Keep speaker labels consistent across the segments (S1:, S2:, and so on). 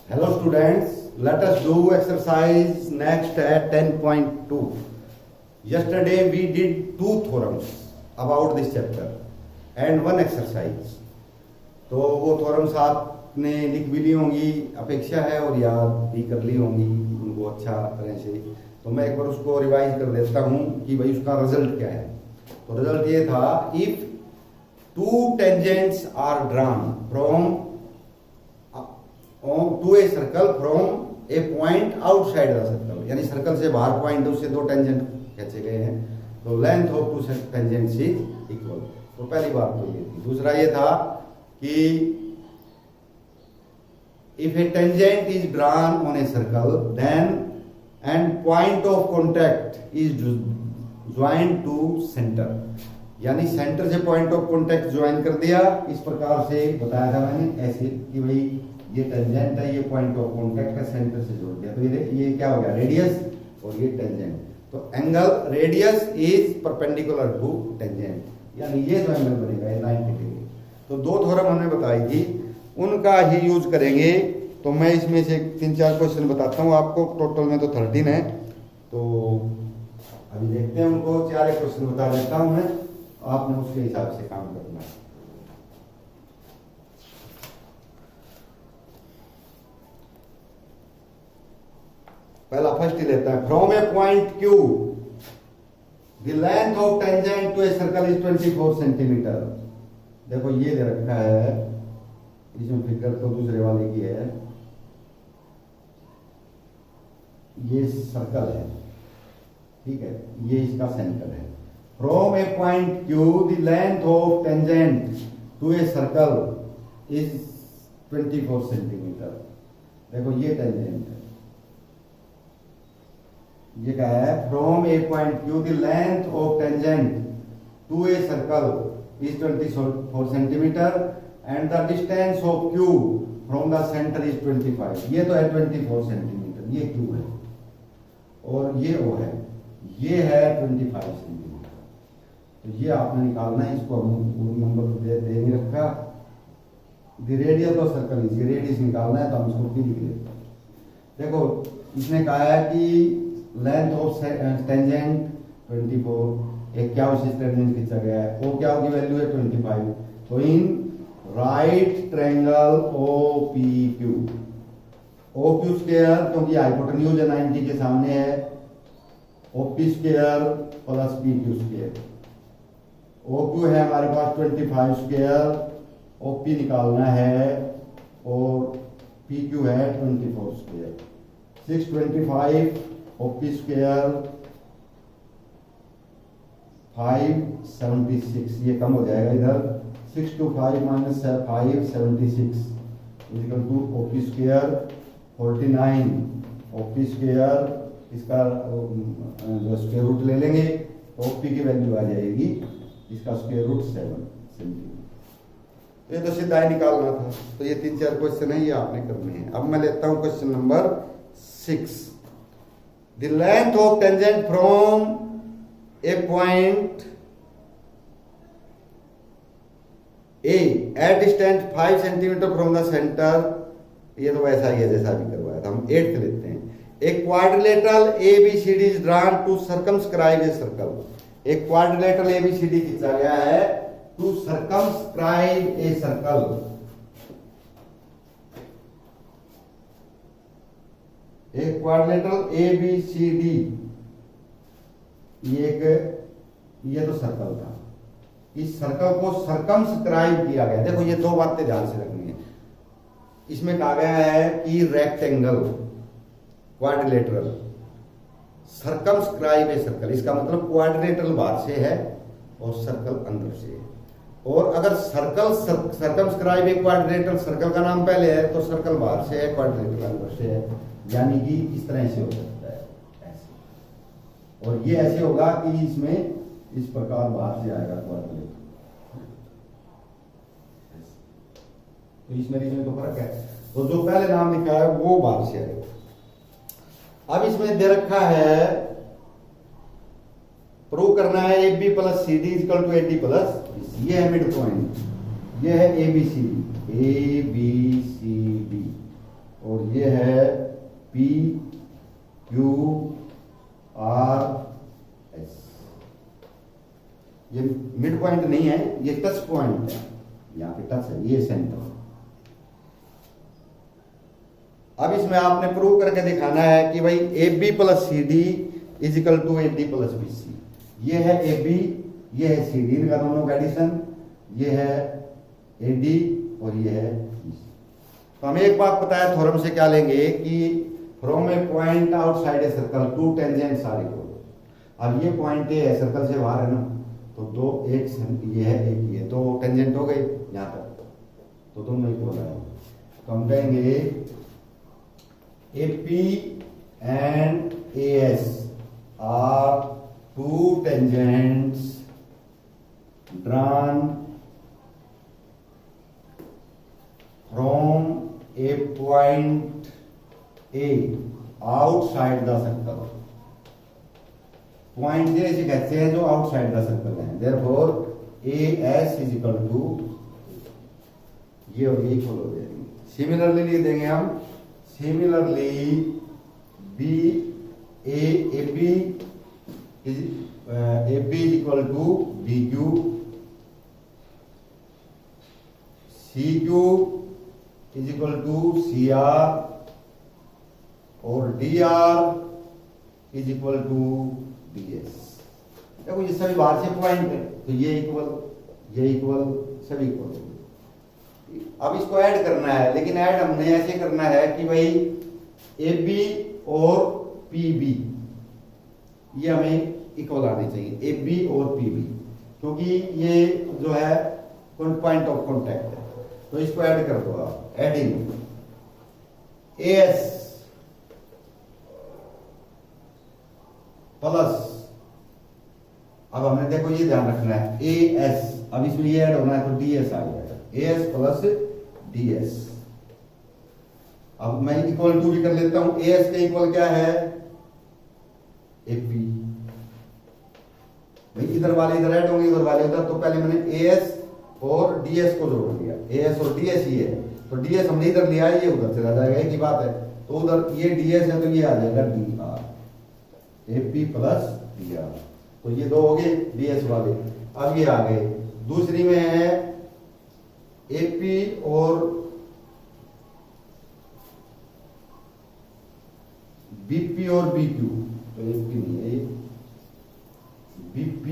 S1: Hello students, let us do exercise next at 10.2. Yesterday we did two theorems about this chapter and one exercise. तो वो theorems आपने लिख भी ली होंगी, अपेक्षा है, और याद भी कर ली होंगी उनको अच्छा तरह से. तो मैं एक बार उसको रिवाइज कर देता हूँ कि भाई उसका रिजल्ट क्या है. तो रिजल्ट ये था, if two tangents are drawn from to a circle from a point outside the circle, यानी सर्कल से बाहर पॉइंट उससे दो टेंजेंट खींचे गए हैं, तो length of to tangents is equal. तो पहली बात तो ये थी. दूसरा ये था कि if a tangent is drawn on a circle then end point of contact is joint to centre, यानी सेंटर से पॉइंट ऑफ कॉन्टैक्ट ज्वाइन कर दिया. इस प्रकार से बताया था मैंने ऐसे कि भाई ये टेंजेंट है, ये पॉइंट ऑफ कॉन्टैक्ट का सेंटर से जोड़ दिया, तो ये क्या हो गया, रेडियस, और ये टेंजेंट. तो angle radius is perpendicular to tangent, यानी ये जो एंगल बनेगा ये 90 डिग्री. तो दो थ्योरम हमने बताई थी, उनका ही यूज करेंगे. तो मैं इसमें से 3-4 क्वेश्चन बताता हूँ आपको, टोटल में तो 13 है. तो अभी देखते हैं उनको. 4 क्वेश्चन बता देता हूँ मैं, आपने उसके हिसाब से काम करना है. पहला फर्स्ट ही लेता है. From a point Q the length of tangent to a circle is 24 centimetre. देखो ये दे रखा है, इसमें फिगर तो दूसरे वाले की है. ये सर्कल है, ठीक है, ये इसका सेंटर है. From a point Q the length of tangent to a circle is 24 centimetre. देखो ये टेंजेंट है, ये क्या है, from a point Q the length of tangent to a circle is 24 centimetre and the distance of Q from the centre is 25. ये तो है 24 centimetre, ये Q है, और ये O है, ये है 25 सेंटीमीटर. तो ये आपने निकालना है. इसको हम नंबर तो दे नहीं रखा. The radius of circle is, radius निकालना है, तो हम इसको P लिख देते हैं. देखो इसने कहा है कि लेंथ ऑफ टेंजेंट 24, एक क्या उसी टेंजेंट खींचा गया है, वो क्या होगी, वैल्यू है 25. तो in right triangle OPQ, OQ square, क्योंकि हाइपोटेन्यूज 90 के सामने है, OP square plus PQ square. OQ है हमारे पास 25 स्क्वायर, OP निकालना है, और PQ है 24 स्क्वायर. 625 OP स्क्वायर 576, ये कम हो जाएगा इधर. 6 to 5 minus 5 76 equal to OP square 49. OP square इसका जो स्क्वायर रूट ले लेंगे तो OP की वैल्यू आ जाएगी, इसका स्क्वायर रूट 7 सेंटीमीटर. ये तो सीधा ही निकालना था. तो ये 3-4 क्वेश्चन है, ये आपने करने हैं. अब मैं लेता हूँ question number 6. The length of tangent from a point A at distance 5 centimeter from the center, ये तो वैसा ही है जैसा भी करवाया था. हम 8th लेते हैं. एक quadrilateral ABCD is drawn to circumscribe a circle. एक quadrilateral ABCD खींचा गया है to circumscribe a circle. एक क्वाड्रिलेटरल ABCD, ये तो सर्कल था. इस सर्कल को सर्कमस्क्राइब किया गया. देखो ये दो बातें ध्यान से रखनी है. इसमें कहा गया है कि rectangle quadrilateral circumscribe a circle, इसका मतलब क्वाड्रिलेटरल बाहर से है और सर्कल अंदर से है. और अगर circle circumscribe a quadrilateral, circle का नाम पहले है तो सर्कल बाहर से है, क्वाड्रिलेटरल अंदर से है, यानी कि इस तरह से हो सकता है ऐसे. और ये ऐसे होगा कि इसमें इस प्रकार बाहर से आएगा क्वाड्रिलेटरल. तो इसमें तो फर्क है. तो जो पहले नाम लिखा है वो बाहर से आएगा. अब इसमें दे रखा है, प्रूव करना है AB plus CD equal to AD plus, ये है मिड पॉइंट, ये है ABCD, ABCD, और ये है पी क्यू आर एस। ये मिड पॉइंट नहीं है, ये टच पॉइंट है, यहाँ पे टच है, ये सेंटर। अब इसमें आपने प्रूव करके दिखाना है कि भाई A B plus C D is equal to A D plus B C. ये है ए बी, ये है सी डी, इनका दोनों का एडिशन, ये है ए डी और ये है बी सी। तो हमें एक बात पता है थ्योरम से, क्या लेंगे कि from a point outside a circle two tangents are equal. अब ये पॉइंट ए है, सर्कल से बाहर है ना, तो दो एक ये है एक ये, तो टेंजेंट हो गए यहाँ तक, तो दोनों इक्वल है। तो हम कहेंगे AP and AS are two tangents drawn from a point A outside the circle. Point A से कहते हैं जो outside the circle है। Therefore AS is equal to, ये और ये इक्वल हो जाएंगे। सिमिलरली लिख देंगे हम, Similarly, AB is equal to BQ, CQ is equal to CR और DR is equal to DS। देखो ये सभी बाहर से पॉइंट है, तो ये इक्वल सभी इक्वल। अब इसको ऐड करना है, लेकिन ऐड हमने ऐसे करना है कि भाई ए बी और पी बी ये हमें इक्वल आने चाहिए, ए बी और पी बी, क्योंकि ये जो है पॉइंट ऑफ कॉन्टैक्ट है। तो इसको ऐड कर दो आप, एडिंग ए एस प्लस, अब हमने देखो ये ध्यान रखना है ए एस, अब इसमें ये ऐड होना है तो डी एस आ जाएगा, AS प्लस DS। अब मैं इक्वल टू भी कर लेता हूं, AS का इक्वल क्या है AP। भाई इधर वाले इधर ऐड होंगे, उधर वाले उधर, तो पहले मैंने AS और DS को जोड़ दिया, AS और DS ही है, तो DS हमने इधर लिया, ये उधर चला जाएगा, एक ही बात है। तो उधर ये DS है तो ये आ जाएगा DR, AP प्लस DR। तो ये दो हो गए DS वाले। अब ये आ गए, दूसरी में है AP और BP और BQ, तो AP नहीं है, BP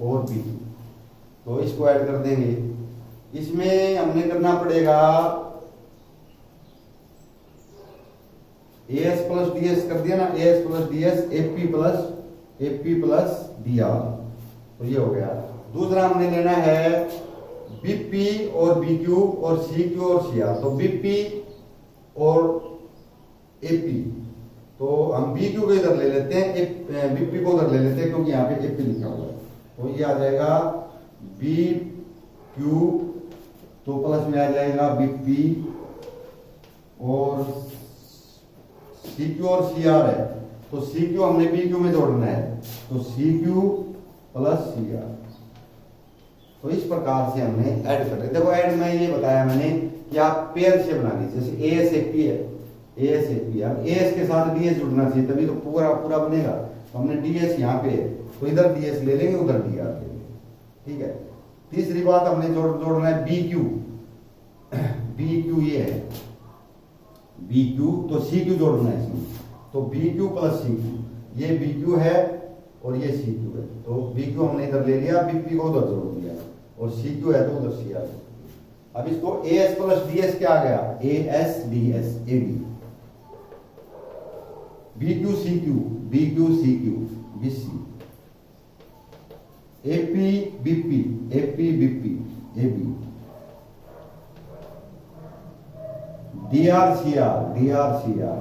S1: और BQ, तो इसको ऐड कर देंगे। इसमें हमने करना पड़ेगा AS प्लस DS कर दिया ना, AS plus DS, AP plus DR, तो ये हो गया। दूसरा हमने लेना है BP और BQ और CQ और CR, तो BP और AP, तो हम BQ को इधर ले लेते हैं, BP को उधर ले लेते हैं, क्योंकि यहाँ पे AP लिखा हुआ है, तो ये आ जाएगा BQ, तो प्लस में आ जाएगा BP और CQ और CR है, तो CQ हमने BQ में जोड़ना है, तो CQ प्लस CR। तो इस प्रकार से हमने ऐड कर रहे। देखो ऐड में ये बताया मैंने कि आप पेयर से बना लीजिए, जैसे ASAP है, ASAP, अब AS के साथ DS जुड़ना चाहिए, तभी तो पूरा पूरा बनेगा। तो हमने DS यहाँ पे है, तो इधर DS ले लेंगे, उधर DR ले लेंगे, ठीक है। तीसरी बात हमने जोड़ना है BQ, BQ ये है BQ, तो CQ जोड़ना है इसमें, तो BQ प्लस CQ, ये BQ है और ये CQ है, तो BQ हमने इधर ले लिया, BP को उधर जोड़ दिया, और CQ है तो उधर CR। अब इसको AS प्लस DS क्या आ गया, AS DS AB, BQ CQ, BQ CQ BC, AP BP, AP BP AB, DR CR, DR CR,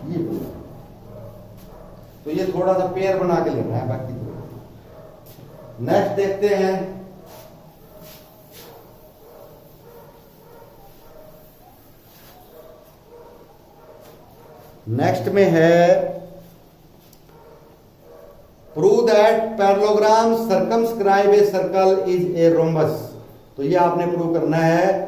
S1: ये बोला। तो ये थोड़ा सा पेयर बना के लेना है, बाकी तो नेक्स्ट देखते हैं। नेक्स्ट में है prove that parallelogram circumscribe A circle is a rhombus. तो ये आपने प्रूव करना है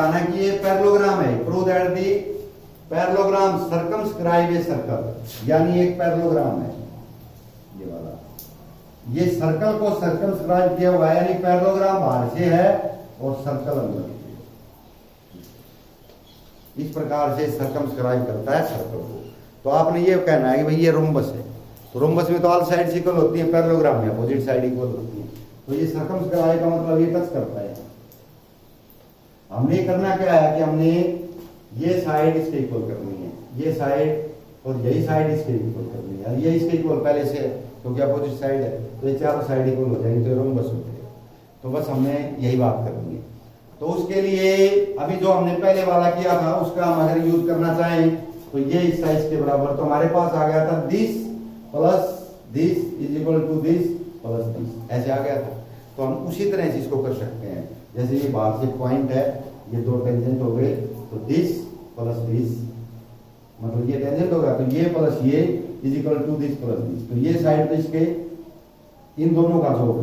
S1: बताना कि ये पैरेललोग्राम है, prove that the parallelogram circumscribe a circle, यानी एक पैरेललोग्राम है ये वाला, ये सर्कल को सर्कमस्क्राइब किया हुआ है, यानी पैरेललोग्राम बाहर से है और सर्कल अंदर से। इस प्रकार से सर्कमस्क्राइब करता है सर्कल को। तो आपने ये कहना है कि भाई ये रोम्बस है, तो रोम्बस में तो ऑल साइड इक्वल होती है, पैरेललोग्राम में अपोजिट साइड इक्वल होती है। तो ये सर्कमस्क्राइब का मतलब ये टच करता है। हमने करना क्या है कि हमने ये साइड इसके इक्वल करनी है, ये साइड और यही साइड इसके इक्वल करनी है, ये इसके इक्वल पहले से क्योंकि अपोजिट साइड है, तो ये चारों साइड इक्वल हो जाएंगे, तो रोम्बस होते हैं। तो बस हमने यही बात करनी है। तो उसके लिए अभी जो हमने पहले वाला किया था उसका हम अगर यूज करना चाहें तो ये इस साइज के बराबर, तो हमारे पास आ गया था this plus this is equal to this plus this, ऐसे आ गया था। तो हम उसी तरह से इसको कर सकते हैं, जैसे ये बाहर से पॉइंट है, ये दो टेंजेंट हो गए, तो दिस प्लस दिस मतलब ये टेंजेंट होगा, तो ये प्लस ये is equal to this plus this. तो ये साइड पे इसके इन दोनों का जोड़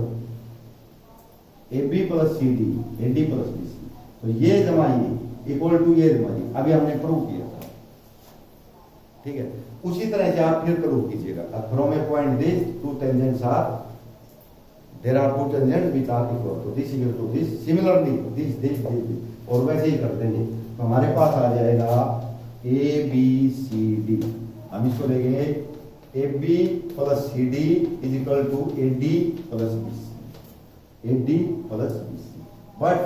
S1: A B plus C D, A D plus B C, तो ये जमा ये इक्वल टू ये जमा ये, अभी हमने प्रूव किया था। ठीक है, उसी तरह से आप फिर प्रूव कीजिएगा। From a point this two tangents are there are two tangents which are equal, तो this equal to this, similarly this this this, और वैसे ही कर देंगे। तो हमारे पास आ जाएगा ए बी सी डी, हम इसको लेंगे A B plus C D is equal to A D plus B C, A D plus B C, but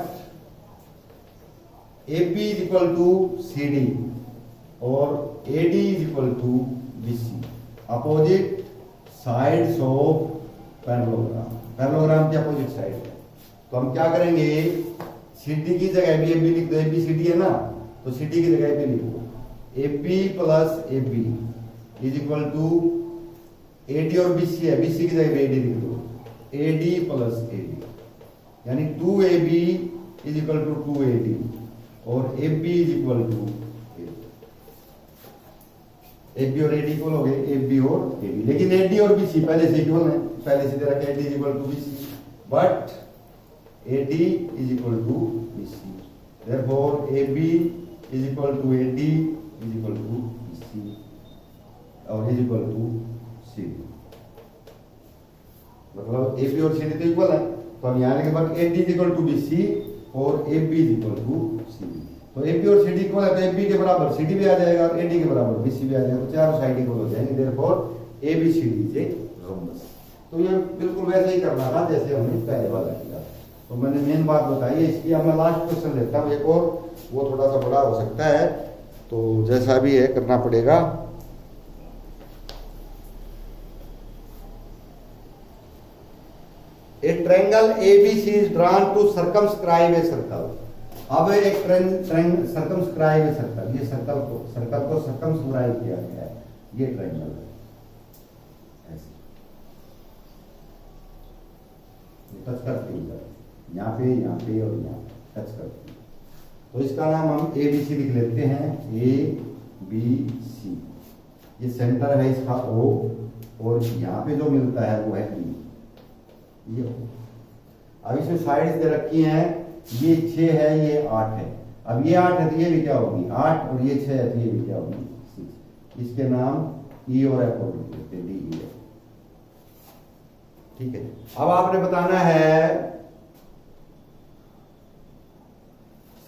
S1: A B is equal to C D और A D is equal to B C, opposite sides of parallelogram, parallelogram की opposite side है। तो हम क्या करेंगे, C D की जगह भी ए बी लिख दो, ए बी सी डी है ना, तो सी डी की जगह ए बी लिख दो, A B plus A B is equal to A D और बी सी है, बी सी की जगह ए डी लिख दो, A D plus A D, यानी 2ab is equal to 2ad और ab is equal to ab और ad equal हो गए, ab और ad, लेकिन ad और bc पहले से इक्वल है, पहले से दे रखा है ad is equal to bc, but ad is equal to bc, therefore ab is equal to ad is equal to bc और इज इक्वल टू cd, मतलब ab और cd तो इक्वल है। तो हम यहाँ लिखे but ad is equal to bc और ab is equal to cd, तो ab और cd इक्वल है, तो ab के बराबर cd भी आ जाएगा और ad के बराबर bc भी आ जाएगा, तो चारों साइड इक्वल हो जाएंगे, therefore abcd is a rhombus. तो ये बिल्कुल वैसे ही करना था जैसे हमने पहले वाला किया। तो मैंने मेन बात बताई है इसकी। अब मैं लास्ट क्वेश्चन लेता हूँ एक और, वो थोड़ा सा बड़ा हो सकता है, तो जैसा भी है करना पड़ेगा। A triangle ABC is drawn to circumscribe a circle. अब एक circumscribe a circle, ये सर्कल को circumscribe किया गया है, ये ट्रायंगल है, ऐसे टच करती है, यहाँ पे और यहाँ टच करती है। तो इसका नाम हम ABC लिख लेते हैं, ABC, ये सेंटर है इसका O, और यहाँ पे जो मिलता है वो है E। ये अब इसमें साइड्स दे रखी हैं, ये 6 है, ये 8 है। अब ये 8 है तो ये भी क्या होगी 8, और ये 6 है तो ये भी क्या होगी 6। इसके नाम E और F हो गए, D E F। ठीक है, अब आपने बताना है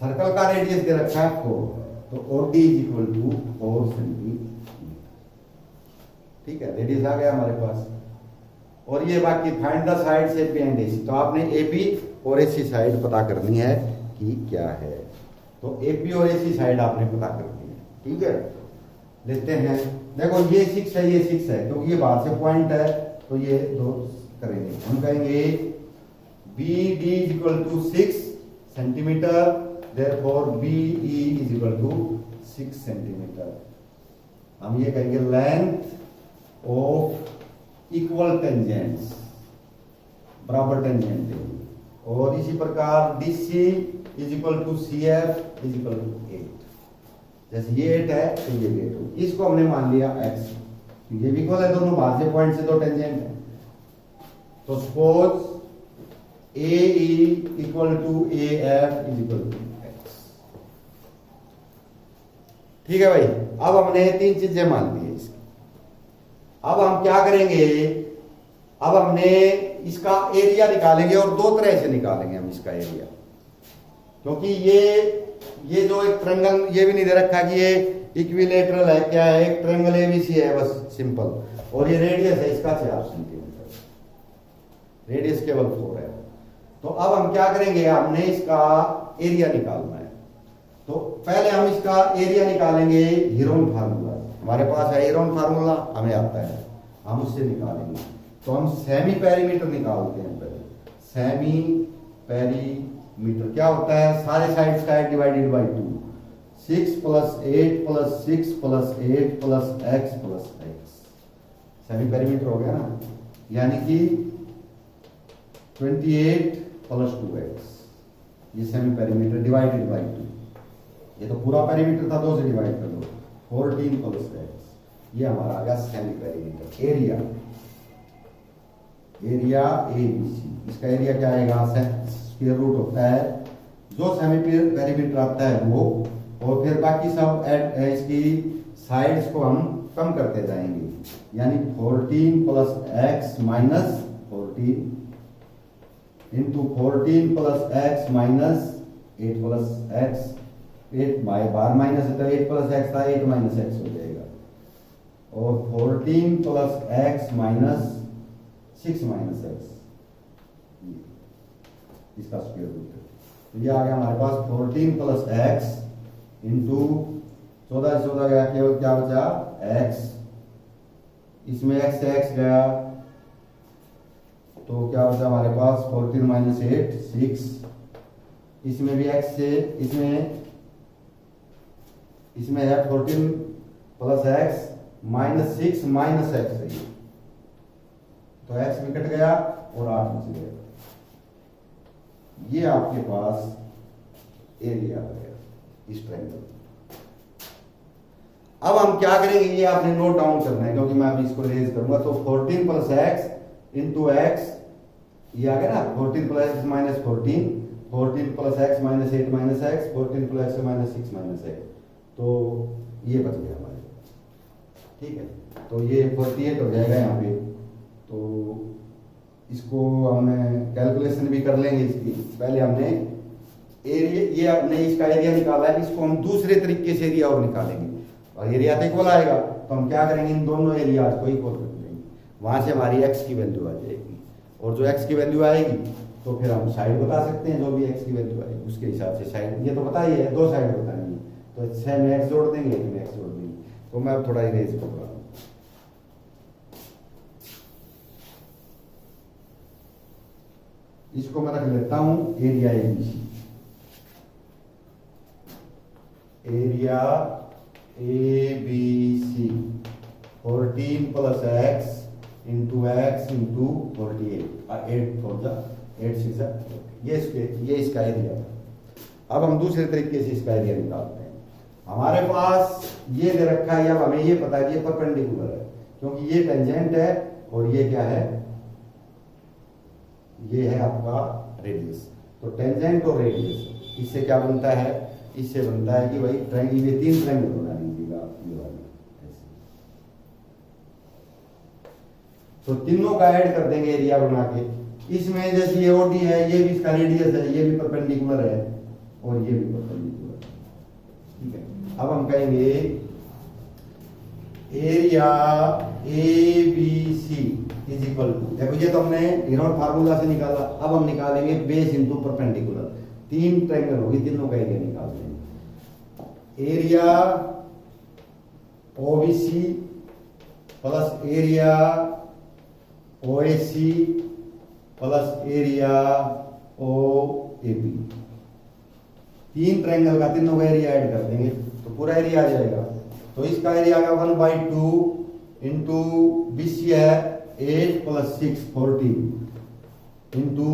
S1: सर्कल का रेडियस दे रखा है 4, तो OD is equal to 4 centimetre. ठीक है, रेडियस आ गया हमारे पास। और ये बाकी फाइंड द साइड से बी एंड AC, तो आपने AB और AC साइड पता करनी है कि क्या है। तो AB और AC साइड आपने पता करनी है। ठीक है, लेते हैं, देखो ये 6 है, ये 6 है, क्योंकि ये बाहर से पॉइंट है, तो ये दो करेंगे। हम कहेंगे BD is equal to 6 centimetre, therefore BE is equal to 6 centimetre. हम ये कहेंगे लेंथ ऑफ इक्वल टेंजेंट्स, बराबर टेंजेंट है। और इसी प्रकार DC is equal to CF is equal to 8, जैसे ये 8 है तो ये भी 8 होगी। इसको हमने मान लिया x, ये भी इक्वल है, दोनों बाहर से पॉइंट से दो टेंजेंट है। तो suppose AE equal to AF is equal to x, ठीक है भाई। अब हमने 3 चीजें मान ली है इसकी। अब हम क्या करेंगे, अब हमने इसका एरिया निकालेंगे और 2 तरह से निकालेंगे हम इसका एरिया, क्योंकि ये जो एक ट्रायंगल ये भी नहीं दे रखा कि ये इक्विलेटरल है, क्या है, एक ट्रायंगल एबीसी है बस सिंपल, और ये रेडियस है इसका 4 सेंटीमीटर, रेडियस केवल 4 है। तो अब हम क्या करेंगे, हमने इसका एरिया निकालना है। तो पहले हम इसका एरिया निकालेंगे हीरोन फार्मूला, हमारे पास है हीरोन फार्मूला, हमें आता है, हम उससे निकालेंगे। तो हम सेमी पेरीमीटर निकालते हैं पहले। सेमी पेरीमीटर क्या होता है, सारे side square divided by 2, 6 + 8 + 6 + 8 + x + x, semi perimeter हो गया ना, यानी कि 28 + 2x, ये सेमी पेरीमीटर डिवाइडेड बाय 2। ये तो पूरा पेरीमीटर था, 2 से डिवाइड कर दो, 14 + x, ये हमारा आ गया semi perimeter area. Area ABC, इसका एरिया क्या आएगा, स्क्वायर रूट होता है जो सेमी पेरीमीटर आता है वो, और फिर बाकी सब इसकी साइड्स को हम कम करते जाएंगे, यानी 14 + x - 14 इंटू 14 + x - 8 + x, 8 बार माइनस है तो 8 + x था, 8 - x हो जाएगा, और 14 + x - 6 - x, इसका स्क्वायर रूट है। तो ये आ गया हमारे पास 14 + x इंटू 14 से 14 गया, केवल क्या बचा x, इसमें x से x गया तो क्या बचा हमारे पास 14 - 8 6, इसमें भी x से इसमें है 14 + x - 6 - x है, तो x भी कट गया और 8 बच गया। ये आपके पास एरिया आ गया इस ट्रायंगल। अब हम क्या करेंगे, ये आपने नोट डाउन करना है, क्योंकि मैं अभी इसको रेज करूंगा। तो 14 + x इंटू x, ये आ गया ना, 14 + x - 14, 14 + x - 8 - x, 14 + x - 6 - x, तो ये बच गया हमारे, ठीक है। तो ये 48 हो जाएगा यहाँ पे। तो इसको हमें कैलकुलेशन भी कर लेंगे इसकी, पहले हमने एरिया, ये हमने इसका एरिया निकाला है, इसको हम दूसरे तरीके से एरिया और निकालेंगे, और एरिया तो इक्वल आएगा। तो हम क्या करेंगे, इन दोनों एरियाज को इक्वल कर देंगे, वहां से हमारी x की वैल्यू आ जाएगी, और जो x की वैल्यू आएगी तो फिर हम साइड बता सकते हैं, जो भी x की वैल्यू आएगी उसके हिसाब से साइड, ये तो पता ही है 2 साइड बतानी है, तो 6 में x जोड़ देंगे, 1 में x जोड़ देंगे। तो मैं अब थोड़ा इरेज कर रहा हूँ, इसको मैं रख लेता हूं area ABC, area ABC 14 + x into x into 48, 8 4 जा 8 6 जा, ये इसका एरिया। अब हम दूसरे तरीके से इसका एरिया निकालते हैं। हमारे पास ये दे रखा है, अब हमें ये पता है कि ये परपेंडिकुलर है, क्योंकि ये टेंजेंट है और ये क्या है, ये है आपका रेडियस। तो टेंजेंट और रेडियस, इससे क्या बनता है, इससे बनता है कि भाई ट्रायंगल, ये 3 ट्रायंगल बना लीजिएगा ये वाले ऐसे, तो तीनों का ऐड कर देंगे एरिया बना के। इसमें जैसे ये OD है, ये भी इसका रेडियस है, ये भी परपेंडिकुलर है और ये भी परपेंडिकुलर है, ठीक है। अब हम कहेंगे area ABC is equal to, देखो ये तो हमने हीरोन फार्मूला से निकाला, अब हम निकालेंगे बेस इंटू परपेंडिकुलर, 3 ट्रायंगल होगी, तीनों का एरिया निकाल देंगे। Area OBC plus area OAC plus area OAB, 3 triangle का तीनों का एरिया ऐड कर देंगे तो पूरा एरिया आ जाएगा। तो इसका एरिया आ गया 1/2 इंटू BC है 8 + 6 14 इंटू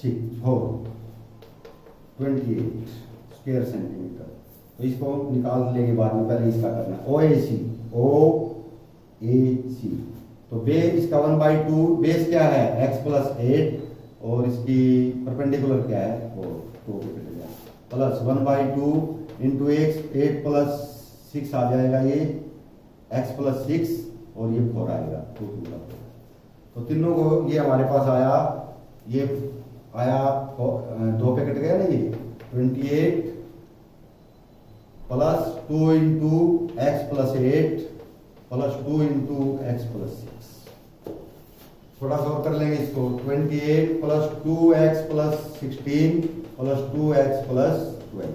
S1: 6 4 28 स्क्वायर सेंटीमीटर। तो इसको निकाल लेंगे बाद में, पहले इसका करना है OAC तो बेस इसका 1/2, बेस क्या है x + 8 और इसकी परपेंडिकुलर क्या है वो 2 प्लस 1/2 इंटू x 8 + 6 आ जाएगा, ये x प्लस 6 और ये 4 आएगा, तो तीनों को ये हमारे पास आया, ये आया 2 पे कट गया ना, ये 28 plus 2 into x plus 8 plus 2 into x plus 6। थोड़ा सा और कर लेंगे इसको, 28 plus 2x plus 16 plus 2x plus 12,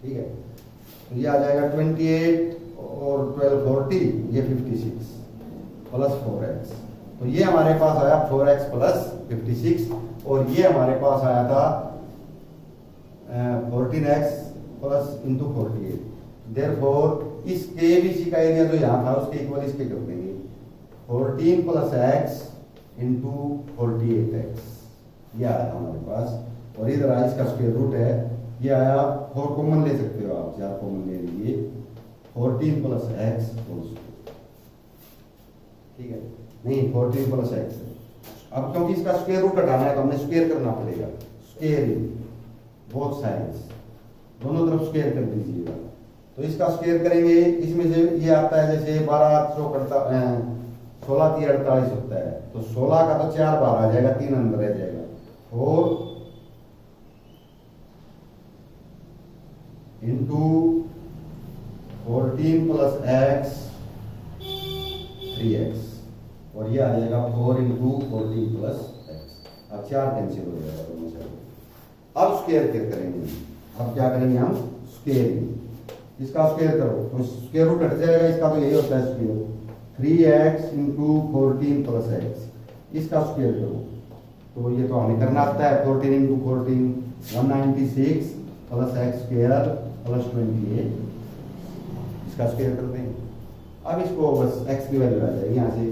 S1: ठीक है। तो ये आ जाएगा 28 और 12 40, ये 56 प्लस 4x। तो ये हमारे पास आया 4x प्लस 56, और ये हमारे पास आया था 14x प्लस इंटू 48। देयरफॉर इस KBC का एरिया जो यहाँ था उसके इक्वल इसके कर देंगे, 14 प्लस x इंटू 48x, ये आया हमारे पास। और इधर आया इसका स्क्वायर रूट है, ये आया 4 कॉमन ले सकते हो आप, 4 कॉमन ले लीजिए, 14 प्लस x होल स्क्वायर, ठीक है, नहीं 14 प्लस x है। अब क्योंकि इसका स्क्वायर रूट हटाना है तो हमने स्क्वायर करना पड़ेगा, स्क्वायरिंग बोथ साइड्स, दोनों तरफ स्क्वायर कर दीजिएगा। तो इसका स्क्वायर करेंगे, इसमें से ये आता है जैसे 12 चौकड़ता 16 3 48 होता है, तो 16 का तो 4 बाहर आ जाएगा, 3 अंदर रह जाएगा, 4 इंटू 14 प्लस x 3x, और ये आ जाएगा 4 इंटू 14 प्लस x। अब 4 कैंसिल हो जाएगा दोनों से। अब स्क्वायर करेंगे, अब क्या करेंगे हम, स्क्वायरिंग, इसका स्क्वायर करो तो स्क्वायर रूट हट जाएगा, इसका तो यही होता है square, 3x into 14 plus x, इसका स्क्वायर करो तो ये तो हमें करना आता है, 14 into 14 196 plus x square plus 28, इसका स्क्वायर कर देंगे। अब इसको बस x की वैल्यू आ जाएगी यहाँ से,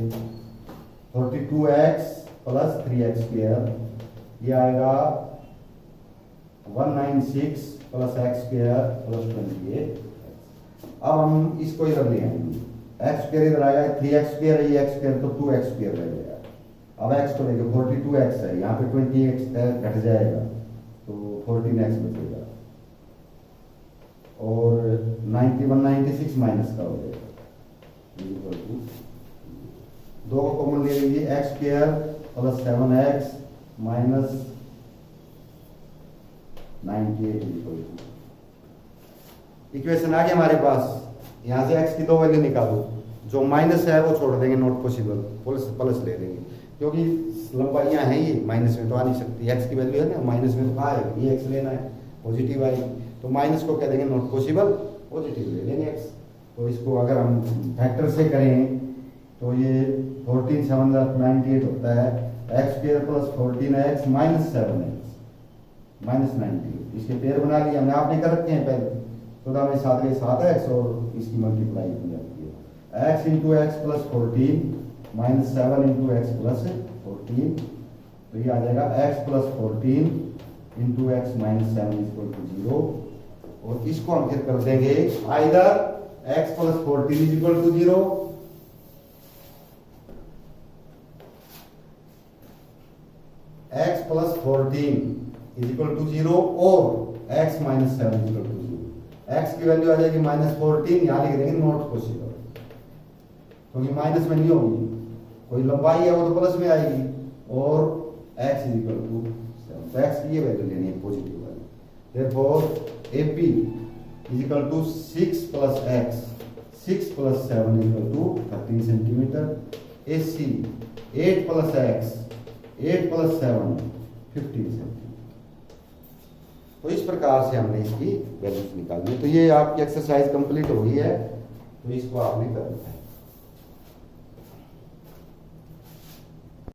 S1: 42x प्लस 3x स्क्वायर, ये आएगा 196 प्लस x स्क्वायर प्लस 28। अब हम इसको इधर ले आएंगे, x स्क्वायर इधर आएगा, 3x स्क्वायर है, ये x स्क्वायर तो 2x स्क्वायर रह जाएगा। अब x को लेके 42x है, यहाँ पे 20x घट जाएगा तो 14x बचेगा, और 196 माइनस का हो जाएगा, दो को कॉमन ले लीजिए, x square plus 7x minus 98 equation आ गया हमारे पास। यहाँ से x की 2 वैल्यू निकालो, जो माइनस है वो छोड़ देंगे, नॉट पॉसिबल, प्लस ले लेंगे, क्योंकि लंबाइयाँ हैं ये, माइनस में तो आ नहीं सकती, x की वैल्यू है ना, माइनस में तो कहाँ है, ये x लेना है, पॉजिटिव आएगी, तो माइनस को कह देंगे नॉट पॉसिबल, पॉजिटिव ले लेंगे x। तो इसको अगर हम फैक्टर से करें तो ये 14 7 98 होता है, x square plus 14x minus 7x minus 98, इसके पेयर बना लिए हमने, आपने कर रखे हैं पहले, तो हमें 7 के 7x और इसकी मल्टीप्लाई हो जाती है, x into x plus 14 minus 7 into x plus 14, तो ये आ जाएगा x plus 14 into x minus 7 equal to 0, और इसको हम फिर कर देंगे either x plus 14 is equal to 0 x plus 14 is equal to 0 और x minus 7 is equal to 0। x की वैल्यू आ जाएगी माइनस 14, यहाँ लिख देंगे नॉट पॉसिबल, क्योंकि माइनस में नहीं होगी, कोई लंबाई है वो तो प्लस में आएगी, और x इज इक्वल टू 7, तो x की ये वैल्यू लेनी है पॉजिटिव वाली। Therefore AP is equal to 6 plus x, 6 plus 7 is equal to 13 centimetre, AC 8 plus x 8 plus 7 15 centimetre. तो इस प्रकार से हमने इसकी वैल्यूज निकाली। तो ये आपकी एक्सरसाइज कंप्लीट हुई है, तो इसको आपने करना है।